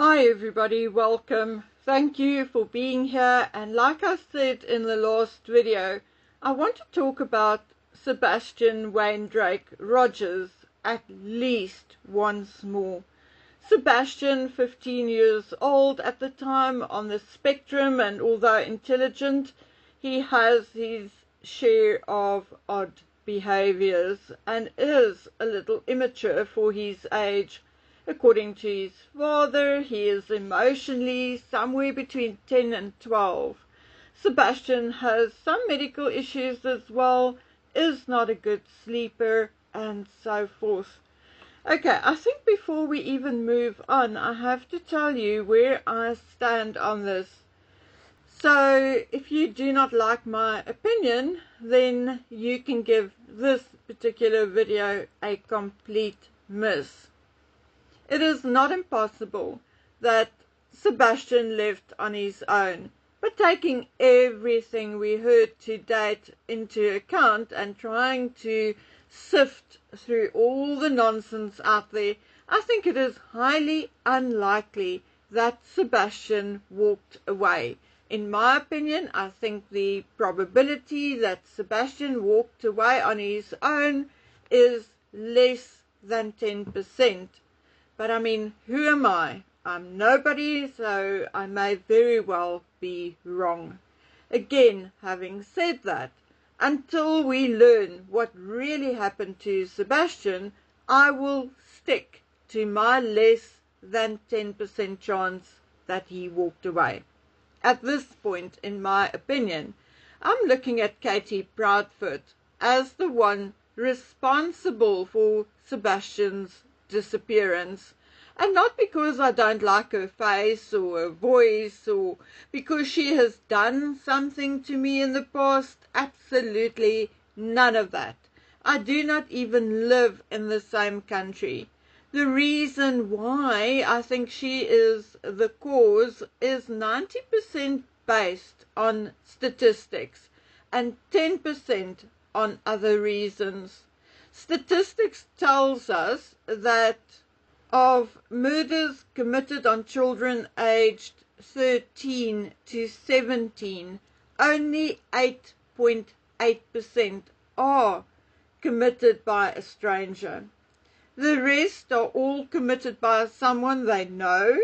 Hi everybody, welcome. Thank you for being here, and like I said in the last video, I want to talk about Sebastian Rogers at least once more. Sebastian, 15 years old at the time, on the spectrum, and although intelligent, he has his share of odd behaviors and is a little immature for his age. According to his father, he is emotionally somewhere between 10 and 12. Sebastian has some medical issues as well, is not a good sleeper, and so forth. Okay, I think before we even move on, I have to tell you where I stand on this. So, if you do not like my opinion, then you can give this particular video a complete miss. It is not impossible that Sebastian left on his own, but taking everything we heard to date into account and trying to sift through all the nonsense out there, I think it is highly unlikely that Sebastian walked away. In my opinion, I think the probability that Sebastian walked away on his own is less than 10%. But I mean, who am I? I'm nobody, so I may very well be wrong. Again, having said that, until we learn what really happened to Sebastian, I will stick to my less than 10% chance that he walked away. At this point, in my opinion, I'm looking at Katie Proudfoot as the one responsible for Sebastian's disappearance, and not because I don't like her face or her voice or because she has done something to me in the past. Absolutely none of that. I do not even live in the same country. The reason why I think she is the cause is 90% based on statistics and 10% on other reasons. Statistics tells us that of murders committed on children aged 13 to 17, only 8.8% are committed by a stranger. The rest are all committed by someone they know,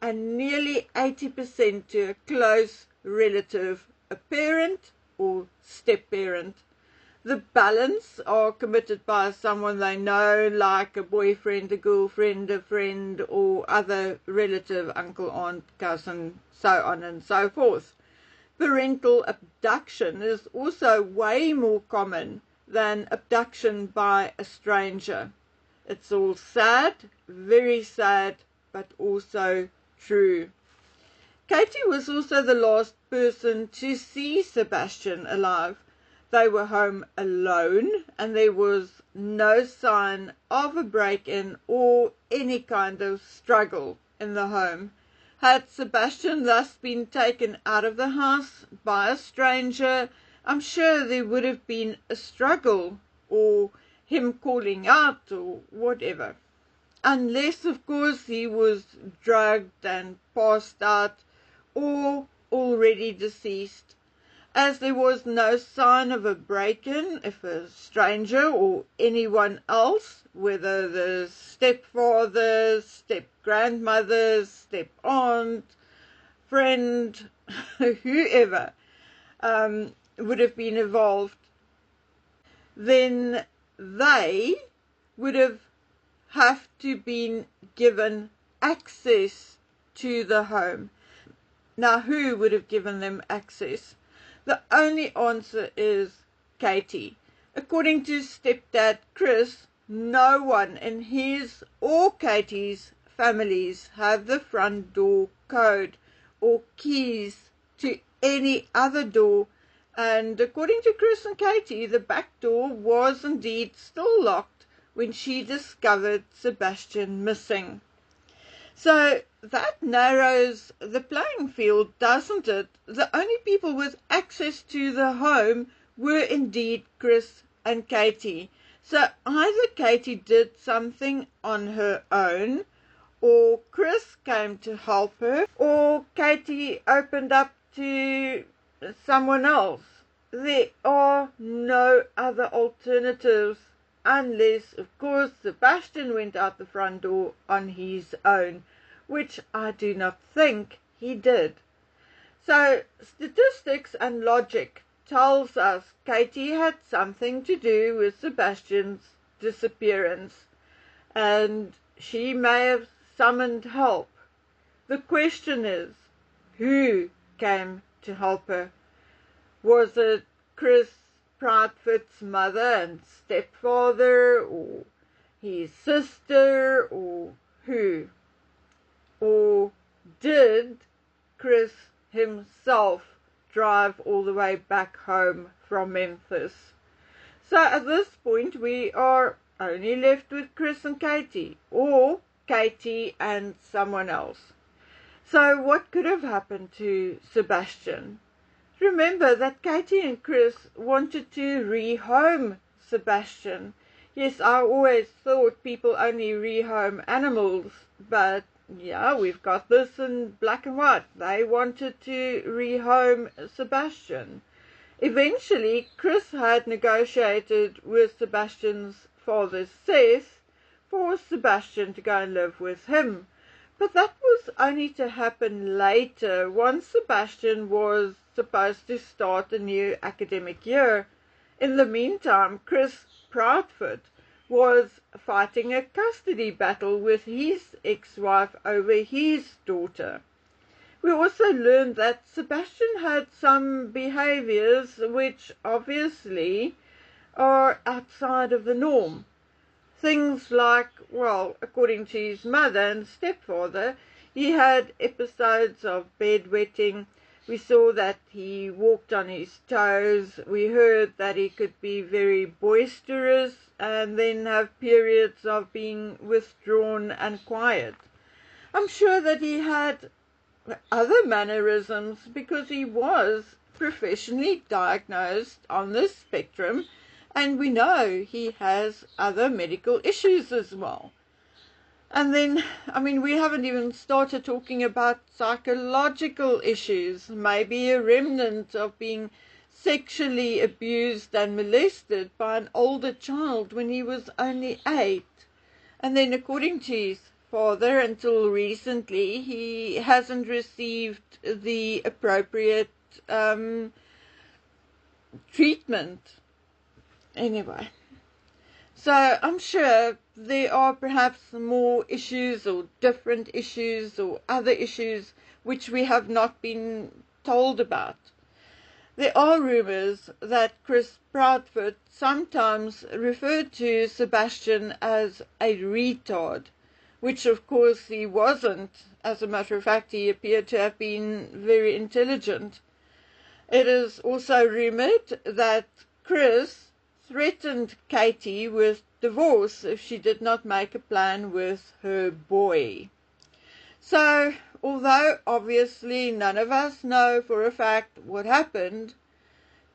and nearly 80% to a close relative, a parent or step-parent. The balance are committed by someone they know, like a boyfriend, a girlfriend, a friend, or other relative, uncle, aunt, cousin, so on and so forth. Parental abduction is also way more common than abduction by a stranger. It's all sad, very sad, but also true. Katie was also the last person to see Sebastian alive. They were home alone, and there was no sign of a break-in or any kind of struggle in the home. Had Sebastian thus been taken out of the house by a stranger, I'm sure there would have been a struggle or him calling out or whatever. Unless, of course, he was drugged and passed out or already deceased. As there was no sign of a break-in, if a stranger or anyone else, whether the stepfather, step-grandmother, step-aunt, friend, whoever, would have been involved, then they would have to been given access to the home. Now, who would have given them access? The only answer is Katie. According to stepdad Chris, no one in his or Katie's families have the front door code or keys to any other door, and according to Chris and Katie, the back door was indeed still locked when she discovered Sebastian missing. So that narrows the playing field, doesn't it? The only people with access to the home were indeed Chris and Katie. So either Katie did something on her own, or Chris came to help her, or Katie opened up to someone else. There are no other alternatives unless, of course, Sebastian went out the front door on his own, which I do not think he did. So statistics and logic tells us Katie had something to do with Sebastian's disappearance, and she may have summoned help. The question is, who came to help her? Was it Chris Proudfoot's mother and stepfather, or his sister, or who? Or did Chris himself drive all the way back home from Memphis? So at this point we are only left with Chris and Katie, or Katie and someone else. So what could have happened to Sebastian? Remember that Katie and Chris wanted to rehome Sebastian. Yes, I always thought people only rehome animals, but yeah, we've got this in black and white. They wanted to rehome Sebastian. Eventually, Chris had negotiated with Sebastian's father, Seth, for Sebastian to go and live with him. But that was only to happen later, once Sebastian was supposed to start a new academic year. In the meantime, Chris Proudfoot was fighting a custody battle with his ex-wife over his daughter. We also learned that Sebastian had some behaviors which obviously are outside of the norm. Things like, well, according to his mother and stepfather, he had episodes of bedwetting. We saw that he walked on his toes. We heard that he could be very boisterous and then have periods of being withdrawn and quiet. I'm sure that he had other mannerisms because he was professionally diagnosed on the spectrum, and we know he has other medical issues as well. And then, we haven't even started talking about psychological issues, maybe a remnant of being sexually abused and molested by an older child when he was only 8. And then, according to his father, until recently, he hasn't received the appropriate treatment. Anyway, so I'm sure there are perhaps more issues or different issues or other issues which we have not been told about. There are rumors that Chris Proudfoot sometimes referred to Sebastian as a retard, which of course he wasn't. As a matter of fact, he appeared to have been very intelligent. It is also rumored that Chris threatened Katie with divorce if she did not make a plan with her boy. So, although obviously none of us know for a fact what happened,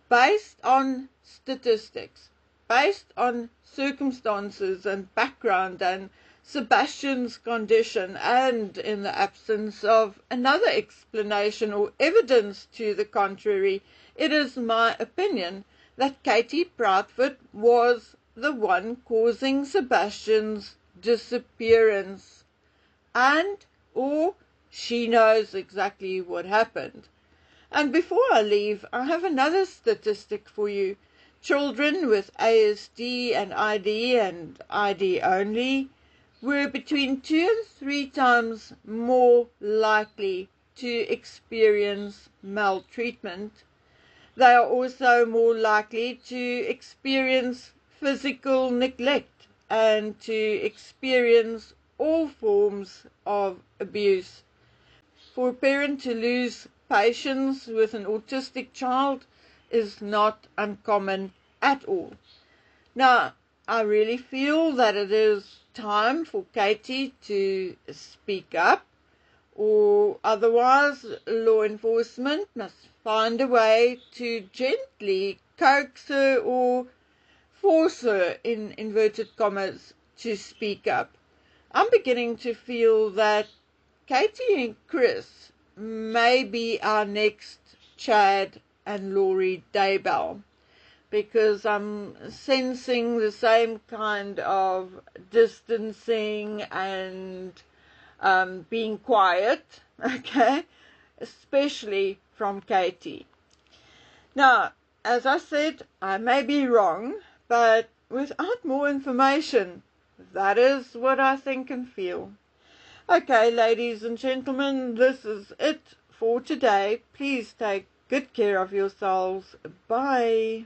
based on statistics, based on circumstances and background and Sebastian's condition, and in the absence of another explanation or evidence to the contrary, it is my opinion that Katie Proudfoot was the one causing Sebastian's disappearance, and or she knows exactly what happened. And before I leave, I have another statistic for you. Children with ASD and ID only were between 2 and 3 times more likely to experience maltreatment. They are also more likely to experience physical neglect and to experience all forms of abuse. For a parent to lose patience with an autistic child is not uncommon at all. Now, I really feel that it is time for Katie to speak up, or otherwise law enforcement must find a way to gently coax her or force her, in inverted commas, to speak up. I'm beginning to feel that Katie and Chris may be our next Chad and Laurie Daybell, because I'm sensing the same kind of distancing and being quiet, okay, especially from Katie. Now, as I said, I may be wrong, but without more information, that is what I think and feel. Okay, ladies and gentlemen, this is it for today. Please take good care of yourselves. Bye.